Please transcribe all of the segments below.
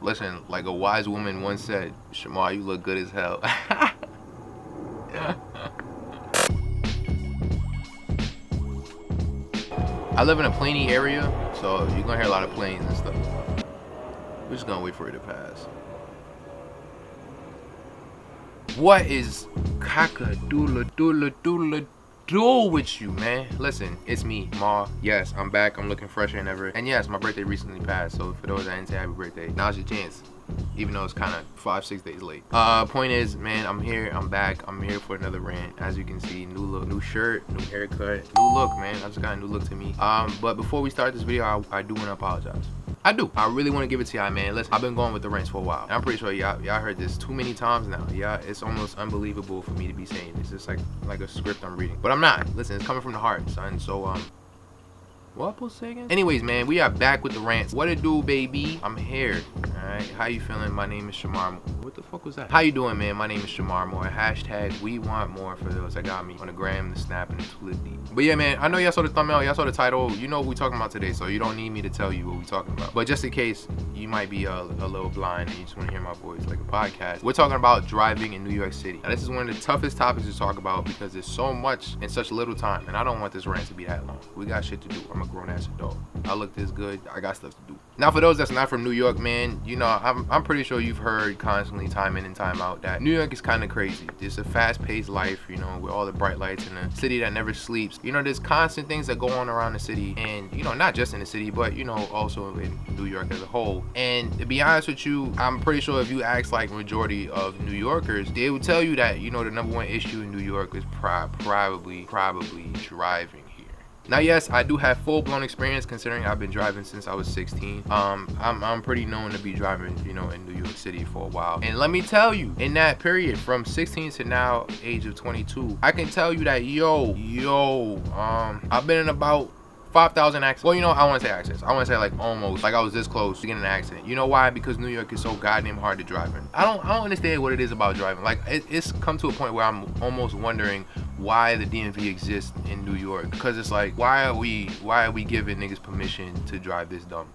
Listen, like a wise woman once said, Shamar, you look good as hell. I live in a planey area, so you're gonna hear a lot of planes and stuff. We're just gonna wait for it to pass. What is cock-a-doodle-doodle-doodle-do with you, man? Listen, it's me, Ma. Yes, I'm back. I'm looking fresher than ever. And yes, my birthday recently passed, so for those that didn't say happy birthday, now's your chance. Even though it's kind of 5-6 days late. Point is, man, I'm here. I'm back. I'm here for another rant. As you can see, new look, new shirt, new haircut, new look, man. I just got a new look to me. But before we start this video, I do want to apologize. I do. I really want to give it to y'all, man. Listen, I've been going with the rants for a while. And I'm pretty sure y'all heard this too many times now. Yeah, it's almost unbelievable for me to be saying this. It's like a script I'm reading. But I'm not. Listen, it's coming from the heart, son. So, what I'm supposed to say again? Anyways, man, we are back with the rants. What it do, baby? I'm here. Alright, how you feeling? My name is Shamar. What the fuck was that? How you doing, man? My name is Shamar Moore. Hashtag WeWantMoore for those that got me on the gram, the snap, and the Twitter. But yeah, man, I know y'all saw the thumbnail, y'all saw the title. You know what we're talking about today, so you don't need me to tell you what we're talking about. But just in case you might be a little blind and you just want to hear my voice like a podcast, we're talking about driving in New York City. Now, this is one of the toughest topics to talk about because there's so much in such little time, and I don't want this rant to be that long. We got shit to do. I'm a grown-ass adult. I look this good. I got stuff to do. Now, for those that's not from New York, man, you know, I'm pretty sure you've heard constantly, time in and time out, that New York is kind of crazy. It's a fast-paced life, you know, with all the bright lights in a city that never sleeps. You know, there's constant things that go on around the city, and, you know, not just in the city, but, you know, also in New York as a whole. And to be honest with you, I'm pretty sure if you ask, like, majority of New Yorkers, they would tell you that, you know, the number one issue in New York is probably driving. Now, yes, I do have full-blown experience considering I've been driving since I was 16. I'm pretty known to be driving, you know, in New York City for a while. And let me tell you, in that period from 16 to now, age of 22, I can tell you that, I've been in about 5,000 accidents. Well, you know, I want to say accidents. I want to say like almost, like I was this close to getting an accident. You know why? Because New York is so goddamn hard to drive in. I don't understand what it is about driving. Like it's come to a point where I'm almost wondering why the DMV exists in New York. Because it's like, why are we giving niggas permission to drive this dumb?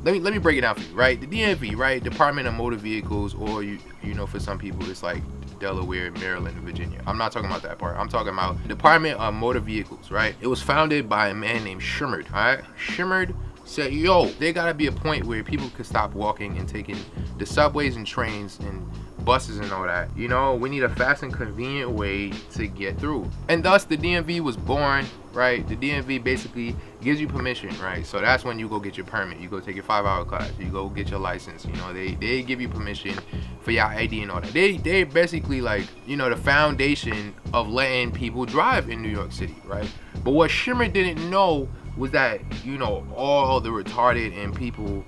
Let me break it down for you, right? The DMV, right? Department of Motor Vehicles, or you know, for some people it's like Delaware, Maryland, and Virginia. I'm not talking about that part. I'm talking about Department of Motor Vehicles, right? It was founded by a man named Shimmered, all right? Shimmered said, there gotta be a point where people could stop walking and taking the subways and trains and buses and all that. You know, we need a fast and convenient way to get through. And thus the DMV was born, right? The DMV basically gives you permission, right? So that's when you go get your permit. You go take your 5-hour class. You go get your license. You know, they give you permission for your ID and all that. They basically, like, you know, the foundation of letting people drive in New York City, right? But what Shimmer didn't know was that, you know, all the retarded and people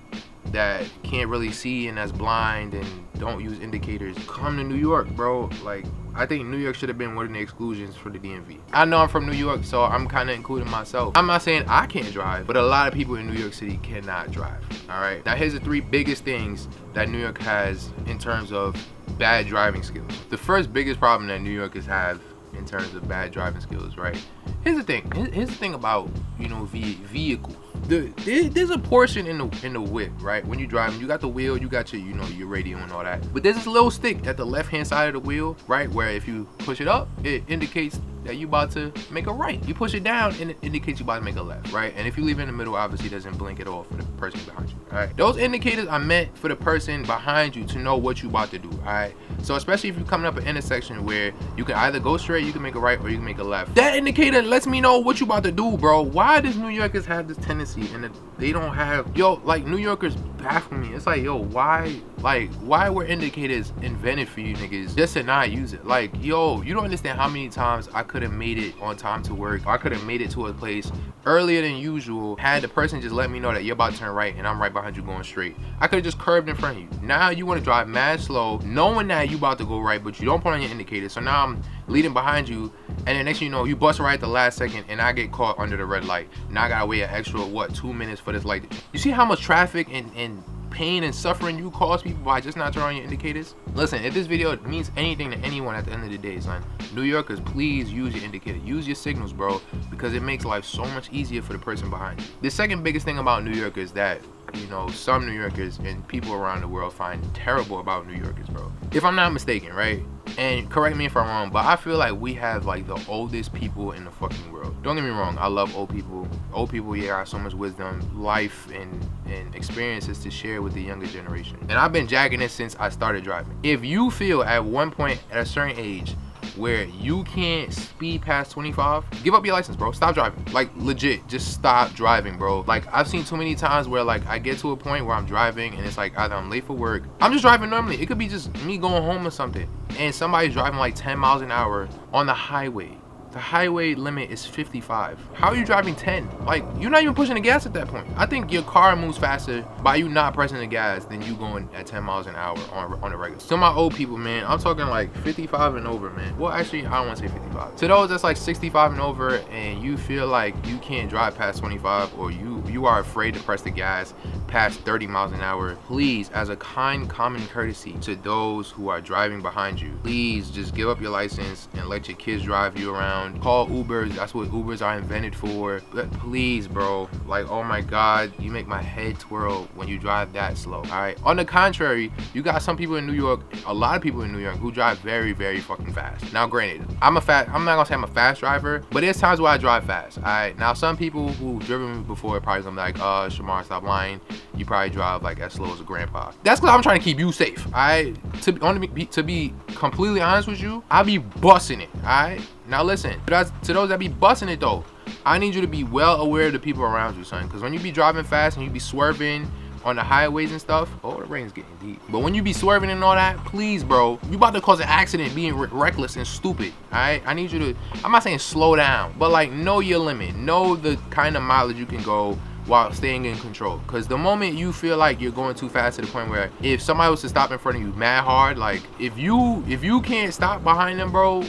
that can't really see and that's blind and don't use indicators come to New York, bro. Like, I think New York should have been one of the exclusions for the DMV. I know I'm from New York, so I'm kind of including myself. I'm not saying I can't drive, but a lot of people in New York City cannot drive, all right? Now, here's the 3 biggest things that New York has in terms of bad driving skills. The first biggest problem that New Yorkers have in terms of bad driving skills, right? Here's the thing about, you know, vehicles. There's a portion in the whip, right? When you're driving, you got the wheel, you got your, you know, your radio and all that. But there's this little stick at the left-hand side of the wheel, right? Where if you push it up, it indicates that you about to make a right. You push it down and it indicates you about to make a left, right? And if you leave it in the middle, obviously it doesn't blink at all for the person behind you, all right? Those indicators are meant for the person behind you to know what you about to do, all right? So especially if you're coming up an intersection where you can either go straight, you can make a right, or you can make a left. That indicator lets me know what you about to do, bro. Why does New Yorkers have this tendency and they don't have, like, New Yorkers baffle me. It's like, why were indicators invented for you niggas just to not use it? Like, you don't understand how many times I could have made it on time to work, or I could have made it to a place earlier than usual, had the person just let me know that you're about to turn right and I'm right behind you going straight. I could have just curved in front of you. Now you want to drive mad slow, knowing that you about to go right, but you don't put on your indicator. So now I'm leading behind you, and then next thing you know, you bust right at the last second and I get caught under the red light. Now I gotta wait an extra, 2 minutes for this light. You see how much traffic and pain and suffering you cause people by just not turning on your indicators? Listen, if this video means anything to anyone at the end of the day, son, New Yorkers, please use your indicator. Use your signals, bro, because it makes life so much easier for the person behind you. The second biggest thing about New Yorkers that you know, some New Yorkers and people around the world find terrible about New Yorkers, bro. If I'm not mistaken, right? And correct me if I'm wrong, but I feel like we have like the oldest people in the fucking world. Don't get me wrong, I love old people. Old people, yeah, got so much wisdom, life, and experiences to share with the younger generation. And I've been jacking it since I started driving. If you feel at one point at a certain age where you can't speed past 25, give up your license, bro. Stop driving. Like, legit, just stop driving, bro. Like, I've seen too many times where like I get to a point where I'm driving and it's like either I'm late for work, I'm just driving normally, it could be just me going home or something, and somebody's driving like 10 miles an hour on the highway. The highway limit is 55. How are you driving 10? Like, you're not even pushing the gas at that point. I think your car moves faster by you not pressing the gas than you going at 10 miles an hour on the regular. To my old people, man, I'm talking like 55 and over, man. Well, actually, I don't want to say 55. To those that's like 65 and over and you feel like you can't drive past 25, or you are afraid to press the gas past 30 miles an hour, please, as a kind common courtesy to those who are driving behind you, please just give up your license and let your kids drive you around. Call Ubers, that's what Ubers are invented for. But please, bro, like, oh my god, you make my head twirl when you drive that slow. All right, on the contrary, you got some people in New York, a lot of people in New York who drive very, very fucking fast. Now granted, I'm not gonna say I'm a fast driver, but there's times where I drive fast. All right, now some people who've driven me before are probably gonna be like, Shamar, stop lying, you probably drive like as slow as a grandpa. That's because I'm trying to keep you safe. All right, to be completely honest with you, I be busting it. All right, now listen, to those that be busting it though, I need you to be well aware of the people around you, son. Because when you be driving fast and you be swerving on the highways and stuff, oh, the rain's getting deep. But when you be swerving and all that, please, bro, you about to cause an accident being reckless and stupid. All right, I need you to, I'm not saying slow down, but like know your limit, know the kind of mileage you can go while staying in control. Because the moment you feel like you're going too fast to the point where if somebody was to stop in front of you mad hard, like if you can't stop behind them, bro,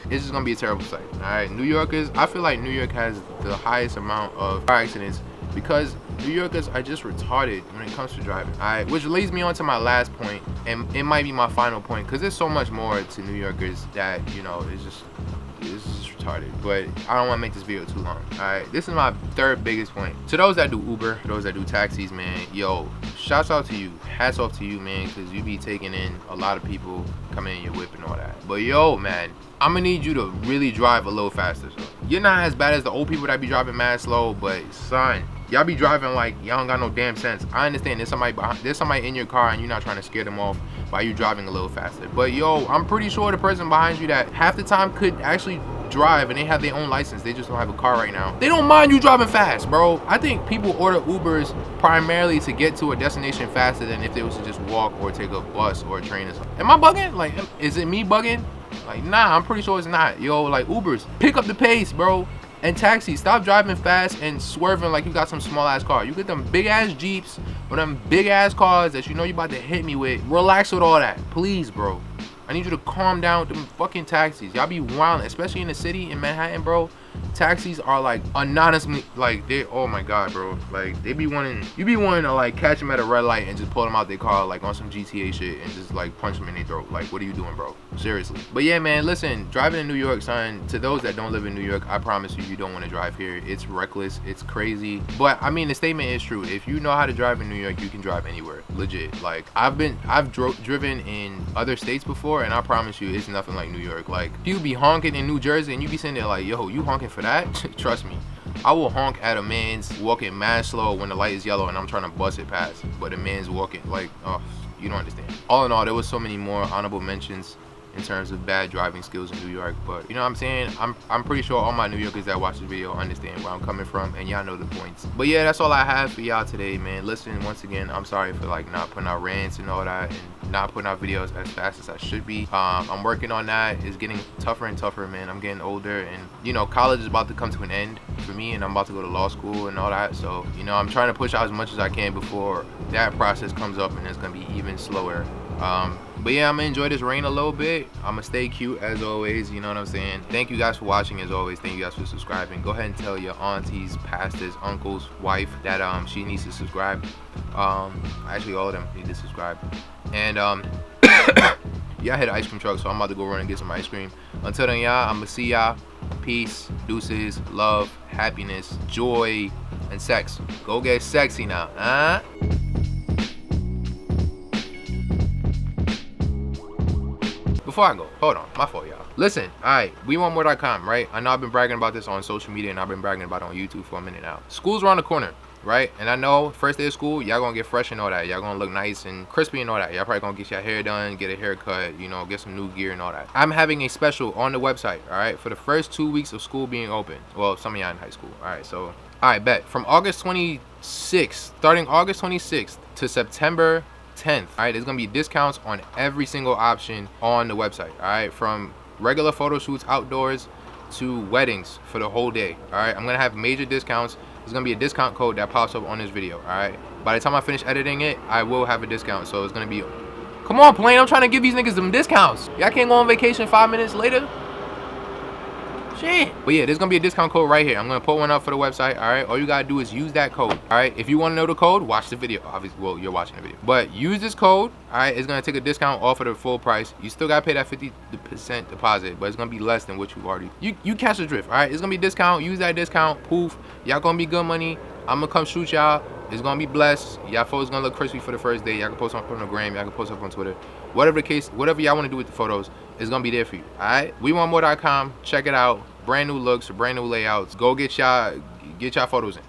it's just gonna be a terrible sight. All right, New Yorkers, I feel like New York has the highest amount of car accidents because New Yorkers are just retarded when it comes to driving. All right, which leads me on to my last point, and it might be my final point because there's so much more to New Yorkers that, you know, it's just retarded. But I don't want to make this video too long. All right, this is my third biggest point. To those that do Uber, those that do taxis, man, yo, shouts out to you, hats off to you, man, because you be taking in a lot of people coming in your whip and all that. But yo, man, I'm gonna need you to really drive a little faster. So you're not as bad as the old people that be driving mad slow, but son, y'all be driving like y'all don't got no damn sense. I understand there's somebody in your car and you're not trying to scare them off by you driving a little faster. But yo, I'm pretty sure the person behind you that half the time could actually drive and they have their own license, they just don't have a car right now, they don't mind you driving fast, bro. I think people order Ubers primarily to get to a destination faster than if they was to just walk or take a bus or a train or something. Am I bugging? Like, is it me bugging? Like, nah, I'm pretty sure it's not. Yo, like, Ubers, pick up the pace, bro. And taxis, stop driving fast and swerving like you got some small ass car. You get them big ass Jeeps or them big ass cars that you know you about to hit me with. Relax with all that, please, bro. I need you to calm down with them fucking taxis. Y'all be wild, especially in the city in Manhattan, bro. Taxis are like anonymously, like they, oh my god, bro, like they be wanting, you be wanting to like catch them at a red light and just pull them out their car like on some GTA shit and just like punch them in their throat. Like, what are you doing, bro? Seriously. But yeah, man, listen, driving in New York, son, to those that don't live in New York, I promise you, you don't want to drive here. It's reckless, it's crazy, but I mean the statement is true. If you know how to drive in New York, you can drive anywhere, legit. Like I've driven in other states before, and I promise you, it's nothing like New York. Like people be honking in New Jersey and you be sitting there like, yo, you honking for that? Trust me, I will honk at a man's walking mad slow when the light is yellow and I'm trying to bust it past, but the man's walking like, oh, you don't understand. All in all, there was so many more honorable mentions in terms of bad driving skills in New York, but you know what I'm saying, I'm pretty sure all my New Yorkers that watch this video understand where I'm coming from, and y'all know the points. But yeah, that's all I have for y'all today, man. Listen, once again, I'm sorry for like not putting out rants and all that and not putting out videos as fast as I should be. I'm working on that. It's getting tougher and tougher, man. I'm getting older, and you know, college is about to come to an end for me, and I'm about to go to law school and all that, so you know, I'm trying to push out as much as I can before that process comes up, and it's gonna be even slower. But yeah, I'm gonna enjoy this rain a little bit. I'm gonna stay cute as always, you know what I'm saying? Thank you guys for watching as always. Thank you guys for subscribing. Go ahead and tell your aunties, pastors, uncles, wife that she needs to subscribe. Actually all of them need to subscribe. And yeah, I hit an ice cream truck, so I'm about to go run and get some ice cream. Until then, y'all, I'm gonna see y'all. Peace, deuces, love, happiness, joy. and sex. Go get sexy now, huh? Before I go, hold on, my fault, y'all. Listen, alright, WeWantMoore.com, right? I know I've been bragging about this on social media and I've been bragging about it on YouTube for a minute now. School's around the corner, right? And I know first day of school, y'all gonna get fresh and all that. Y'all gonna look nice and crispy and all that. Y'all probably gonna get your hair done, get a haircut, you know, get some new gear and all that. I'm having a special on the website, alright, for the first 2 weeks of school being open. Well, some of y'all in high school, alright, so, alright, bet. From August 26th, starting August 26th to September 10th, all right, there's gonna be discounts on every single option on the website, all right, from regular photo shoots outdoors to weddings for the whole day, all right. I'm gonna have major discounts. There's gonna be a discount code that pops up on this video, all right. By the time I finish editing it, I will have a discount, so it's gonna be, come on, Plane, I'm trying to give these niggas some discounts. Y'all can't go on vacation 5 minutes later. Shit. But yeah, there's gonna be a discount code right here. I'm gonna put one up for the website, all right? All you gotta do is use that code, all right? If you wanna know the code, watch the video. Obviously, well, you're watching the video. But use this code, all right? It's gonna take a discount off of the full price. You still gotta pay that 50% deposit, but it's gonna be less than what you already, you catch the drift, all right? It's gonna be a discount. Use that discount, poof. Y'all gonna be good money. I'm gonna come shoot y'all. It's gonna be blessed. Y'all photos gonna look crispy for the first day. Y'all can post up on the gram. Y'all can post up on Twitter. Whatever the case, whatever y'all wanna do with the photos, it's gonna be there for you, all right? WeWantMoore.com. Check it out. Brand new looks, brand new layouts. Go get y'all photos in.